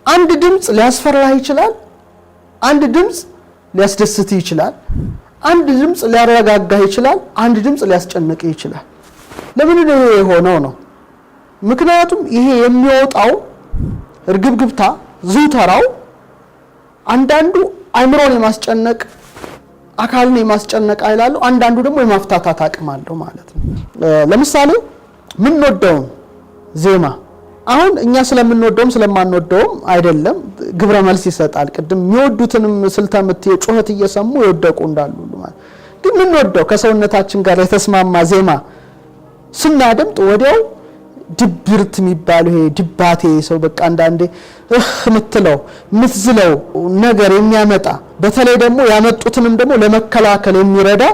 አንድ ድምጽ ሊያስፈራህ ይችላል አንድ ድምጽ ሊያስደስትህ ይችላል አንድ ድምጽ ሊያረጋጋህ ይችላል አንድ ድምጽ ሊያስጨንቅህ ይችላል ለምን ነው የሆነው ነው ምክንያቱም ይሄ የሚወጣው እርግብግብታ ዙተራው አንዳንዱ አይምሮን የማስጨነቅ አካልን የማስጨነቅ አይላሉ አንዳንዱ ደግሞ የማፍታታት አቅም አለው ማለት ነው ለምሳሌ ምን ወደው ዜማ አሁን እኛ ስለምንወደውም ስለማንወደውም አይደለም ግብረ መልስ ይሰጣል ቅድም የሚወዱትንም ስልተምት ጩኸት እየሰሙ ይወደቁ እንዳሉ ማለት ግን ምን ወደው ከሰውነታችን ጋር የተስማማ ዜማ ስናደምጥ ወዲያው ድብርት የሚባል ይሄ ድባቴ ሰው በቃ አንዳንዴ ምትለው ምትዝለው ነገር የሚያመጣ በተለይ ደግሞ ያመጡትንም ደግሞ ለመከላከል የሚረዳ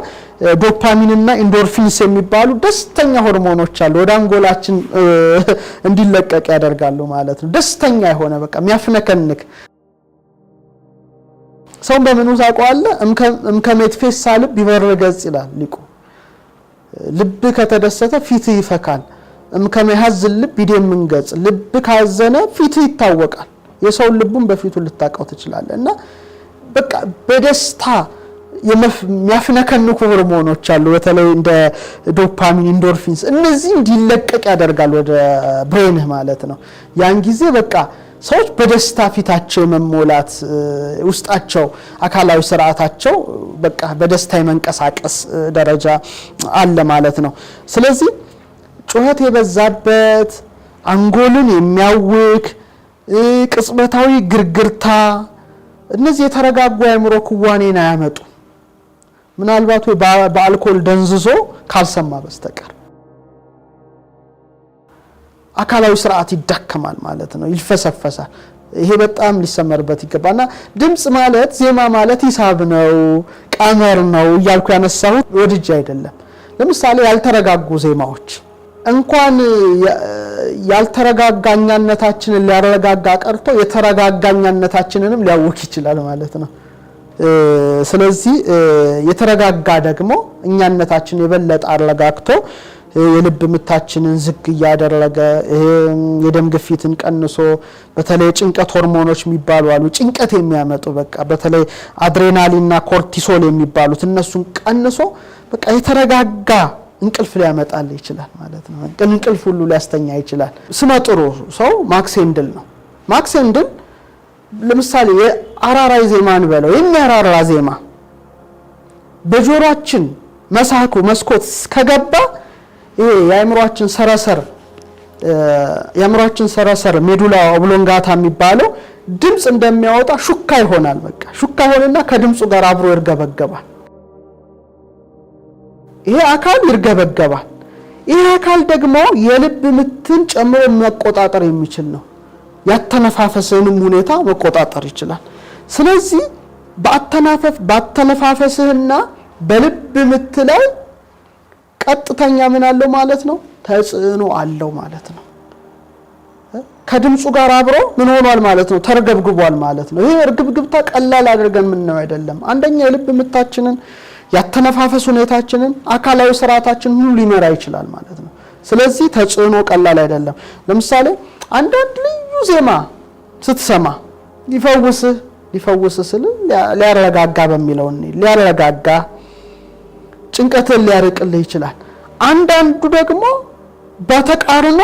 ዶፓሚንና ኢንዶርፊንስ የሚባሉ ደስተኛ ሆርሞኖች አሉ ወደ አንጎላችን እንዲለቀቅ ያደርጋሉ ማለት ነው ደስተኛ የሆነ በቃ የሚያፍነከንክ ሰው በመኑ ታቋለ እምከመት ፌስ ልብ ይበረገጽ ይላል ሊቁ ልብ ከተደሰተ ፊት ይፈካል እምከመያዝ ልብ ይደምንገጽ ልብ ካዘነ ፊት ይታወቃል የሰው ልቡን በፊቱ ልታቀው ትችላለህ እና በቃ በደስታ የሚያፍነከንኩ ሆርሞኖች አሉ በተለይ እንደ ዶፓሚን ኢንዶርፊንስ እነዚህ እንዲለቀቅ ያደርጋል ወደ ብሬንህ ማለት ነው ያን ጊዜ በቃ ሰዎች በደስታ ፊታቸው መሞላት ውስጣቸው አካላዊ ስርዓታቸው በቃ በደስታ የመንቀሳቀስ ደረጃ አለ ማለት ነው ስለዚህ ጩኸት የበዛበት አንጎልን የሚያውክ ቅጽበታዊ ግርግርታ እነዚህ የተረጋጉ አይምሮ ክዋኔን ያመጡ ምናልባት በአልኮል ደንዝዞ ካልሰማ በስተቀር አካላዊ ስርዓት ይዳከማል ማለት ነው ይልፈሰፈሳል ይሄ በጣም ሊሰመርበት ይገባና ድምጽ ማለት ዜማ ማለት ሂሳብ ነው ቀመር ነው ይያልኩ ያነሳው ወድጅ አይደለም ለምሳሌ ያልተረጋጉ ዜማዎች እንኳን ያልተረጋጋኛነታችንን ሊያረጋጋ ቀርቶ የተረጋጋኛነታችንንም ሊያውክ ይችላል ማለት ነው ስለዚህ የተረጋጋ ደግሞ እኛነታችን የበለጠ አረጋግቶ የልብ ምታችንን ዝግ ያደረገ የደም ግፊትን ቀንሶ በተለይ ጭንቀት ሆርሞኖች የሚባሉ አሉ ጭንቀት የሚያመጡ በቃ በተለይ አድሬናሊንና ኮርቲሶል የሚባሉት እነሱን ቀንሶ በቃ የተረጋጋ እንቅልፍ ሊያመጣል ይችላል ማለት ነው እንቅልፍ ሁሉ ሊያስተኛ ይችላል ስመጥሩ ሰው ማክሴንድል ነው ማክሴንድል ለምሳሌ የአራራይ ዜማን በለው የሚያራራ ዜማ በጆሮአችን መሳኩ መስኮት ከገባ ይሄ የአእምሮአችን ሰረሰር ሜዱላ ኦብሎንጋታ የሚባለው ድምጽ እንደሚያወጣ ሹካ ይሆናል በቃ ሹካ ሆነና ከድምጹ ጋር አብሮ ይርገበገባል ይሄ አካል ይርገበገባል ይሄ አካል ደግሞ የልብ ምትን ጨምሮ መቆጣጠር የሚችል ነው ያተነፋፈስንም ሁኔታ መቆጣጠር ይችላል ስለዚህ ባተነፋፈስህና በልብ ምት ላይ ቀጥተኛ ምን አለው ማለት ነው ተጽዕኖ አለው ማለት ነው ከድምጹ ጋር አብሮ ምን ሆኗል ማለት ነው ተርገብግቧል ማለት ነው ይሄ እርግብግብታ ቀላል አድርገን ምን ነው አይደለም አንደኛ የልብ ምታችንን ያተነፋፈስ ሁኔታችንን አካላዊ ስርዓታችንን ሁሉ ሊመራ ይችላል ማለት ነው ስለዚህ ተጽዕኖ ቀላል አይደለም ለምሳሌ አንዳንድ ልዩ ዜማ ስትሰማ ሊፈውስህ ስለ ሊያረጋጋ በሚለው ሊያረጋጋ ጭንቀትን ሊያርቅልህ ይችላል አንዳንዱ ደግሞ በተቃርኖ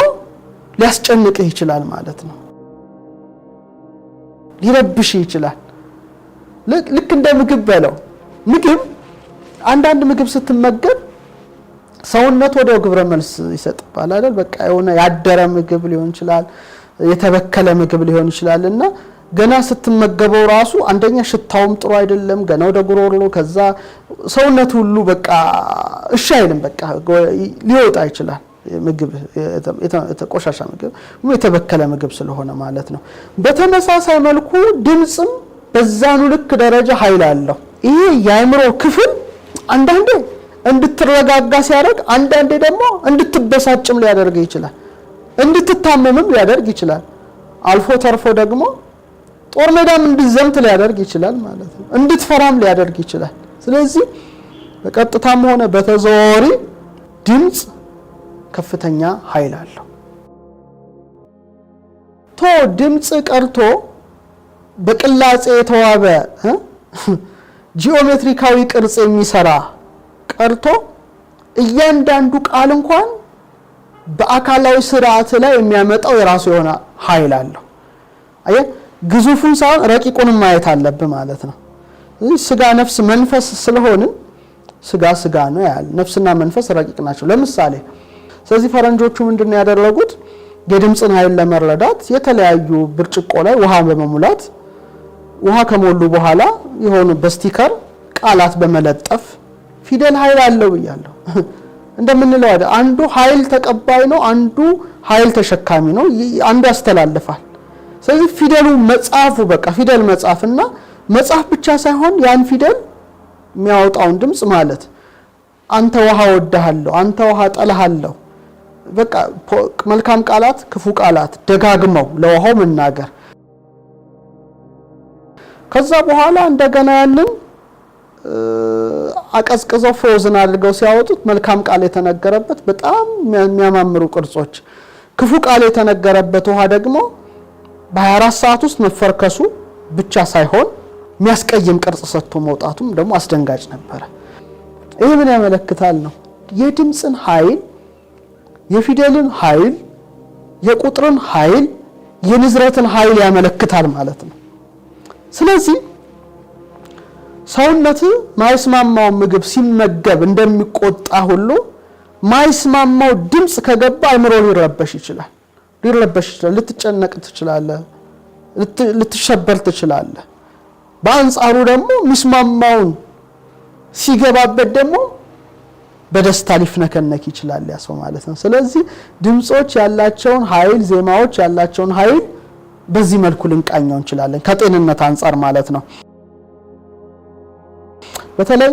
ሊያስጨንቅህ ይችላል ማለት ነው ሊረብሽ ይችላል ልክ እንደ ምግብ በለው ምግብ አንዳንድ ምግብ ስትመገብ ሰውነት ወዲያው ግብረ መልስ ይሰጣል አይደል በቃ የሆነ ያደረ ምግብ ሊሆን ይችላል የተበከለ ምግብ ሊሆን ይችላልና ገና ስትመገበው ራሱ አንደኛ ሽታውም ጥሩ አይደለም ገና ወደ ጉሮሮ ከዛ ሰውነት ሁሉ በቃ እሺ አይልም በቃ ሊወጣ ይችላል ምግብ የተቆሻሻ ምግብ የተበከለ ምግብ ስለሆነ ማለት ነው በተመሳሳይ መልኩ ድምጽም በዛኑ ልክ ደረጃ ኃይል አለው ይሄ የአእምሮ ክፍል አንዳንዴ እንድትረጋጋ ሲያደርግ አንዳንዴ ደግሞ እንድትበሳጭም ሊያደርግ ይችላል እንድትታመምም ሊያደርግ ይችላል አልፎ ተርፎ ደግሞ ጦር ሜዳም እንድትዘምት ሊያደርግ ይችላል ማለት ነው እንድትፈራም ሊያደርግ ይችላል ስለዚህ በቀጥታም ሆነ በተዘዋዋሪ ድምጽ ከፍተኛ ኃይል አለው ድምጽ ቀርቶ በቅላጼ የተዋበ ጂኦሜትሪካዊ ቅርጽ የሚሰራ ቀርቶ እያንዳንዱ ቃል እንኳን በአካላዊ ስርዓት ላይ የሚያመጣው የራሱ የሆነ ኃይል አለው። አየ ግዙፉን ሳይሆን ረቂቁን ማየት አለብህ ማለት ነው። ስጋ ነፍስ መንፈስ ስለሆነ ስጋ ነው ያለ ነፍስና መንፈስ ረቂቅ ናቸው። ለምሳሌ ስለዚህ ፈረንጆቹ ምንድነው ያደረጉት? የድምጽን ኃይል ለመረዳት የተለያዩ ብርጭቆ ላይ ውሃ በመሙላት ውሃ ከሞሉ በኋላ የሆነ በስቲከር ቃላት በመለጠፍ ፊደል ኃይል አለው ይያለው እንደምንለው አይደል? አንዱ ኃይል ተቀባይ ነው፣ አንዱ ኃይል ተሸካሚ ነው፣ አንዱ ያስተላልፋል። ስለዚህ ፊደሉ መጻፉ በቃ ፊደል መጻፍና መጻፍ ብቻ ሳይሆን ያን ፊደል የሚያወጣውን ድምጽ ማለት አንተ ውሃ ወደሃለሁ፣ አንተ ውሃ ጠላሃለሁ፣ በቃ መልካም ቃላት ክፉ ቃላት ደጋግመው ለውሃው መናገር። ከዛ በኋላ እንደገና ያንን አቀዝቅዘው ፍሮዝን አድርገው ሲያወጡት መልካም ቃል የተነገረበት በጣም የሚያማምሩ ቅርጾች፣ ክፉ ቃል የተነገረበት ውሃ ደግሞ በ24 ሰዓት ውስጥ መፈርከሱ ብቻ ሳይሆን የሚያስቀይም ቅርጽ ሰጥቶ መውጣቱም ደግሞ አስደንጋጭ ነበር። ይሄ ምን ያመለክታል ነው? የድምጽን ኃይል፣ የፊደልን ኃይል፣ የቁጥርን ኃይል፣ የንዝረትን ኃይል ያመለክታል ማለት ነው። ስለዚህ ሰውነት ማይስማማው ምግብ ሲመገብ እንደሚቆጣ ሁሉ ማይስማማው ድምጽ ከገባ አይምሮ ሊረበሽ ይችላል። ልትጨነቅ ትችላለህ፣ ልትሸበር ትችላለህ። በአንጻሩ ደግሞ ሚስማማውን ሲገባበት ደግሞ በደስታ ሊፍነከነክ ይችላል ያ ሰው ማለት ነው። ስለዚህ ድምጾች ያላቸውን ኃይል፣ ዜማዎች ያላቸውን ኃይል በዚህ መልኩ ልንቃኘው እንችላለን ከጤንነት አንፃር ማለት ነው። በተለይ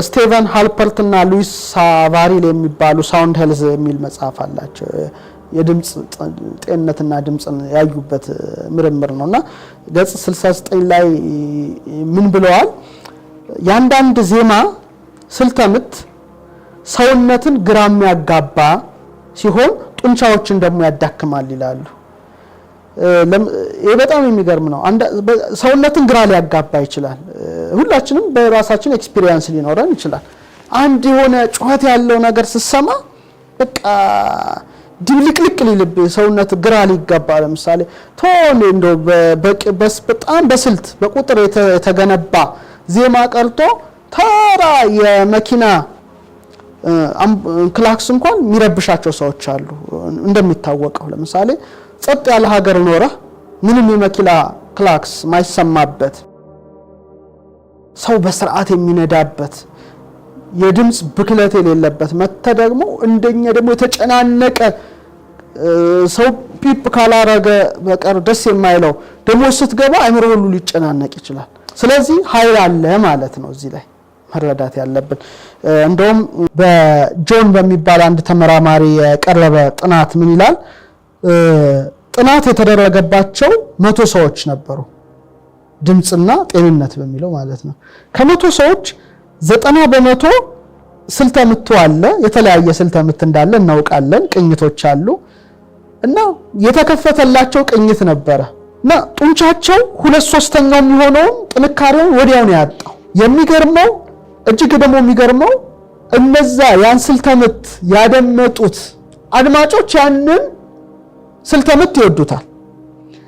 ስቲቨን ሃልፐርት እና ሉዊስ ሳቫሪል የሚባሉ ሳውንድ ሄልዝ የሚል መጽሐፍ አላቸው። የድምጽ ጤንነትና ድምጽን ያዩበት ምርምር ነውና ገጽ 69 ላይ ምን ብለዋል? ያንዳንድ ዜማ ስልተምት ሰውነትን ግራ የሚያጋባ ሲሆን ጡንቻዎችን ደግሞ ያዳክማል ይላሉ። ይሄ በጣም የሚገርም ነው። ሰውነትን ግራ ሊያጋባ ይችላል። ሁላችንም በራሳችን ኤክስፒሪየንስ ሊኖረን ይችላል። አንድ የሆነ ጩኸት ያለው ነገር ሲሰማ በቃ ድብልቅልቅ ሊልብ ሰውነት ግራ ሊጋባ። ለምሳሌ ቶን እንደው በጣም በስልት በቁጥር የተገነባ ዜማ ቀርቶ ተራ የመኪና ክላክስ እንኳን የሚረብሻቸው ሰዎች አሉ። እንደሚታወቀው ለምሳሌ ጸጥ ያለ ሀገር ኖረ ምንም የመኪና ክላክስ ማይሰማበት ሰው በስርዓት የሚነዳበት የድምጽ ብክለት የሌለበት መተ ደግሞ እንደኛ ደግሞ የተጨናነቀ ሰው ፒፕ ካላረገ በቀር ደስ የማይለው ደግሞ ስትገባ አይምሮ ሁሉ ሊጨናነቅ ይችላል። ስለዚህ ኃይል አለ ማለት ነው እዚህ ላይ መረዳት ያለብን። እንደውም በጆን በሚባል አንድ ተመራማሪ የቀረበ ጥናት ምን ይላል? ጥናት የተደረገባቸው 100 ሰዎች ነበሩ፣ ድምጽና ጤንነት በሚለው ማለት ነው። ከ100 ሰዎች 90% ስልተምት አለ፣ የተለያየ ስልተምት እንዳለ እናውቃለን፣ ቅኝቶች አሉ እና የተከፈተላቸው ቅኝት ነበረ እና ጡንቻቸው 2/3 የሚሆነው ጥንካሬውን ወዲያው ነው ያጣው። የሚገርመው እጅግ ደግሞ የሚገርመው እነዛ ያን ስልተምት ያደመጡት አድማጮች ያንን ስልተምት ይወዱታል፣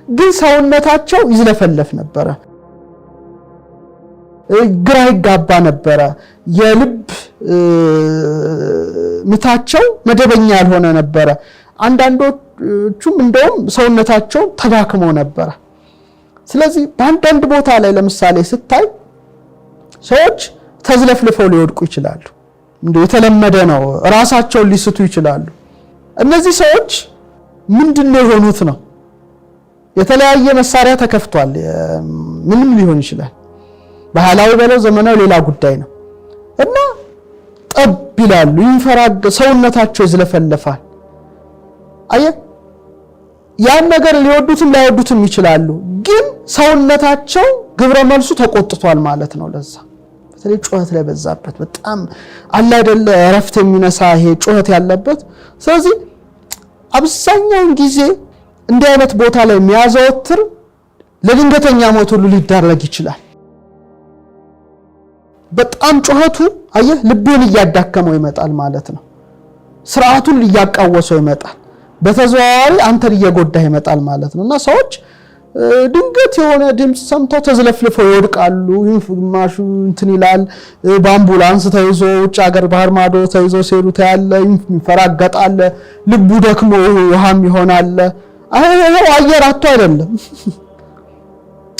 ግን ሰውነታቸው ይዝለፈለፍ ነበረ፣ ግራ ይጋባ ነበረ። የልብ ምታቸው መደበኛ ያልሆነ ነበረ። አንዳንዶቹም እንደውም ሰውነታቸው ተዳክሞ ነበረ። ስለዚህ በአንዳንድ ቦታ ላይ ለምሳሌ ስታይ ሰዎች ተዝለፍልፈው ሊወድቁ ይችላሉ። እንደው የተለመደ ነው፣ ራሳቸውን ሊስቱ ይችላሉ። እነዚህ ሰዎች ምንድነው የሆኑት ነው? የተለያየ መሳሪያ ተከፍቷል፣ ምንም ሊሆን ይችላል። ባህላዊ በለው ዘመናዊ ሌላ ጉዳይ ነው እና ጠብ ይላሉ፣ ይንፈራግ፣ ሰውነታቸው ይዝለፈለፋል። አየህ ያን ነገር ሊወዱትም ላይወዱትም ይችላሉ፣ ግን ሰውነታቸው ግብረ መልሱ ተቆጥቷል ማለት ነው። ለዛ በተለይ ጩኸት ላይ በዛበት በጣም አለ አይደለ እረፍት የሚነሳ ይሄ ጩኸት ያለበት። ስለዚህ አብዛኛውን ጊዜ እንዲህ አይነት ቦታ ላይ የሚያዘወትር ለድንገተኛ ሞት ሁሉ ሊዳረግ ይችላል። በጣም ጩኸቱ አየህ ልብን እያዳከመው ይመጣል ማለት ነው። ስርዓቱን እያቃወሰው ይመጣል። በተዘዋዋሪ አንተን እየጎዳህ ይመጣል ማለት ነውና ሰዎች ድንገት የሆነ ድምጽ ሰምተው ተዝለፍልፈው ይወድቃሉ። ግማሹ እንትን ይላል። በአምቡላንስ ተይዞ ውጭ ሀገር ባህር ማዶ ተይዞ ሲሄዱ ታያለ። ይፈራገጣል። ልቡ ደክሞ ውሃም ይሆናል። ይሄው አየር አጥቶ አይደለም።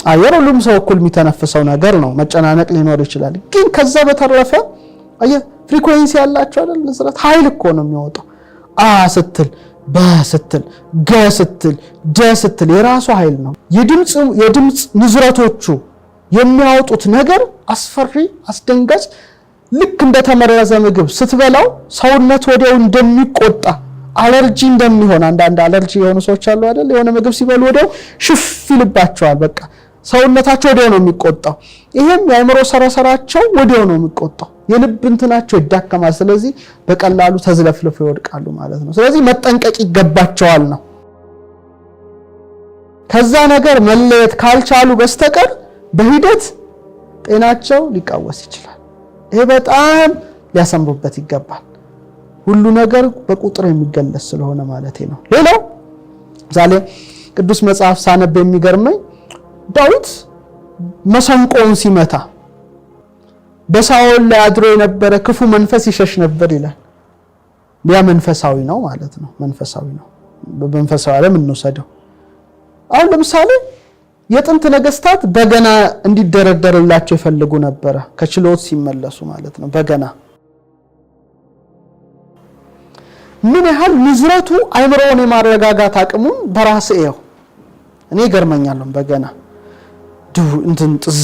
አየር ሁሉም ሰው እኩል የሚተነፍሰው ነገር ነው። መጨናነቅ ሊኖር ይችላል። ግን ከዛ በተረፈ አየህ ፍሪኩዌንሲ ያላቸው አይደል ንዝረት ኃይል እኮ ነው የሚወጣው። ስትል በስትል ገስትል ደስትል የራሱ ኃይል ነው። የድምጽ ንዝረቶቹ የሚያወጡት ነገር አስፈሪ አስደንጋጭ ልክ እንደተመረዘ ምግብ ስትበላው ሰውነት ወዲያው እንደሚቆጣ አለርጂ እንደሚሆን አንዳንድ አለርጂ የሆኑ ሰዎች አሉ አይደል የሆነ ምግብ ሲበሉ ወዲያው ሽፍ ይልባቸዋል። በቃ ሰውነታቸው ወዲያው ነው የሚቆጣው። ይሄም የአእምሮ ሰረሰራቸው ወዲያው ነው የሚቆጣው። የልብ እንትናቸው ይዳከማል። ስለዚህ በቀላሉ ተዝለፍልፈው ይወድቃሉ ማለት ነው። ስለዚህ መጠንቀቅ ይገባቸዋል ነው። ከዛ ነገር መለየት ካልቻሉ በስተቀር በሂደት ጤናቸው ሊቃወስ ይችላል። ይሄ በጣም ሊያሰምሩበት ይገባል። ሁሉ ነገር በቁጥር የሚገለጽ ስለሆነ ማለት ነው። ሌላው ዛሬ ቅዱስ መጽሐፍ ሳነብ የሚገርመኝ ዳዊት መሰንቆውን ሲመታ በሳኦል ላይ አድሮ የነበረ ክፉ መንፈስ ይሸሽ ነበር ይላል። ያ መንፈሳዊ ነው ማለት ነው። መንፈሳዊ ነው። በመንፈሳዊ ዓለም እንወሰደው። አሁን ለምሳሌ የጥንት ነገስታት በገና እንዲደረደርላቸው ይፈልጉ ነበር ከችሎት ሲመለሱ ማለት ነው። በገና ምን ያህል ንዝረቱ አይምሮውን የማረጋጋት አቅሙን በራስ ነው። እኔ ገርመኛለሁ። በገና እንትን ጥዝ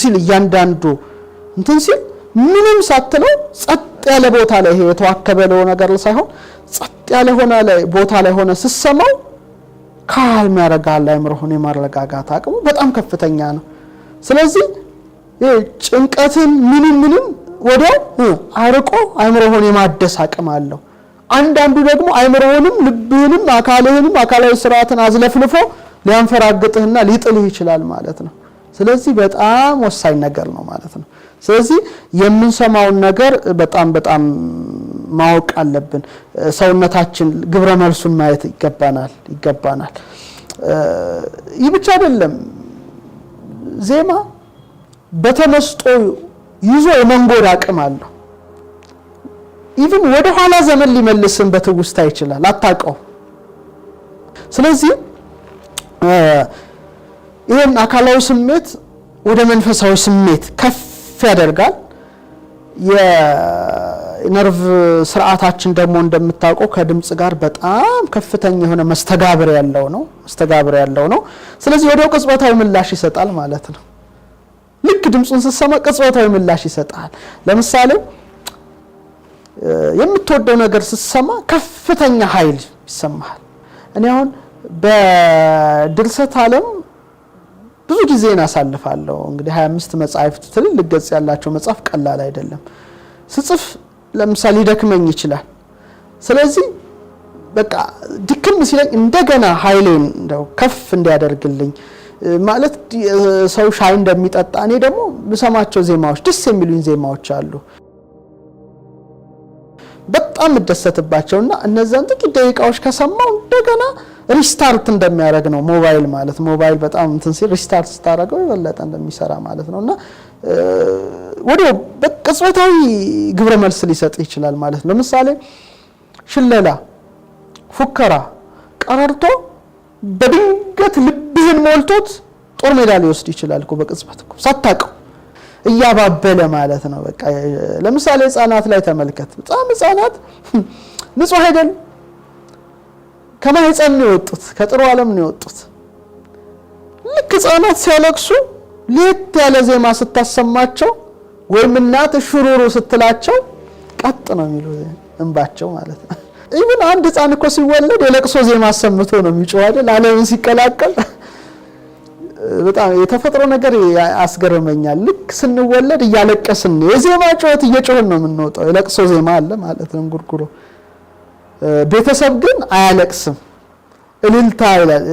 ሲል እያንዳንዱ እንትን ሲል ምንም ሳትለው ጸጥ ያለ ቦታ ላይ ይሄ የተዋከበለው ነገር ሳይሆን ጸጥ ያለ ሆነ ላይ ቦታ ላይ ሆነ ሲሰማው ካልም ያረጋል። አይምሮውን የማረጋጋት አቅሙ በጣም ከፍተኛ ነው። ስለዚህ ጭንቀትን ምንም ወዲያው አርቆ አይምሮውን የማደስ አቅም አለው። አንዳንዱ ደግሞ አይምሮውንም ልብህንም አካልህንም አካላዊ ስርዓትን አዝለፍልፎ ሊያንፈራግጥህና ሊጥልህ ይችላል ማለት ነው። ስለዚህ በጣም ወሳኝ ነገር ነው ማለት ነው። ስለዚህ የምንሰማውን ነገር በጣም ማወቅ አለብን። ሰውነታችን ግብረ መልሱን ማየት ይገባናል። ይህ ብቻ አይደለም። ዜማ በተመስጦ ይዞ የመንጎድ አቅም አለው። ኢቭን ወደ ኋላ ዘመን ሊመልስን በትውስታ ይችላል። አታውቀው። ስለዚህ ይሄን አካላዊ ስሜት ወደ መንፈሳዊ ስሜት ከፍ ያደርጋል። የነርቭ ስርዓታችን ደግሞ እንደምታውቀው ከድምጽ ጋር በጣም ከፍተኛ የሆነ መስተጋብር ያለው ነው። ስለዚህ ወዲያው ቅጽበታዊ ምላሽ ይሰጣል ማለት ነው። ልክ ድምጹን ስትሰማ ቅጽበታዊ ምላሽ ይሰጣል። ለምሳሌ የምትወደው ነገር ስትሰማ ከፍተኛ ኃይል ይሰማሃል። እኔ አሁን በድርሰት ዓለም ብዙ ጊዜ እናሳልፋለሁ። እንግዲህ 25 መጽሐፍት ትልልቅ ገጽ ያላቸው መጽሐፍ ቀላል አይደለም። ስጽፍ ለምሳሌ ደክመኝ ይችላል። ስለዚህ በቃ ድክም ሲለኝ እንደገና ኃይሌን እንደው ከፍ እንዲያደርግልኝ ማለት ሰው ሻይ እንደሚጠጣ እኔ ደግሞ በሰማቸው ዜማዎች ደስ የሚሉኝ ዜማዎች አሉ። በጣም እደሰትባቸውና እነዛን ጥቂት ደቂቃዎች ከሰማው እንደገና ሪስታርት እንደሚያደርግ ነው። ሞባይል በጣም እንትን ሲል ሪስታርት ስታደርገው ይበለጥ እንደሚሰራ ማለት ነውና ወዲያው በቅጽበታዊ ግብረ መልስ ሊሰጥ ይችላል ማለት ነው። ለምሳሌ ሽለላ፣ ፉከራ፣ ቀረርቶ በድንገት ልብህን ሞልቶት ጦር ሜዳ ሊወስድ ይችላል እኮ በቅጽበት እኮ ሳታውቀው እያባበለ ማለት ነው። በቃ ለምሳሌ ህፃናት ላይ ተመልከት። በጣም ህፃናት ንጹህ አይደል? ከማህፀን ነው የወጡት፣ ከጥሩ ዓለም ነው የወጡት። ልክ ህፃናት ሲያለቅሱ ሌት ያለ ዜማ ስታሰማቸው ወይም እናት ሽሩሩ ስትላቸው ቀጥ ነው የሚሉት እንባቸው ማለት ነው። ኢቭን አንድ ህፃን እኮ ሲወለድ የለቅሶ ዜማ አሰምቶ ነው የሚጮህ አይደል? ዓለምን ሲቀላቀል በጣም የተፈጥሮ ነገር አስገርመኛል። ልክ ስንወለድ እያለቀስን የዜማ ጩኸት እየጮህን ነው የምንወጣው። የለቅሶ ዜማ አለ ማለት ነው ጉርጉሮ። ቤተሰብ ግን አያለቅስም። እልልታ ይላል።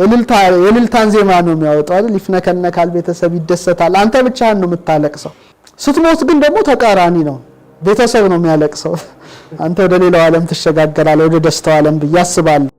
የእልልታን ዜማ ነው የሚያወጣው አይደል? ይፍነከነካል፣ ቤተሰብ ይደሰታል። አንተ ብቻህን ነው የምታለቅሰው። ስትሞት ግን ደግሞ ተቃራኒ ነው። ቤተሰብ ነው የሚያለቅሰው። አንተ ወደ ሌላው ዓለም ትሸጋገራለህ፣ ወደ ደስታው ዓለም ብዬ አስባለሁ።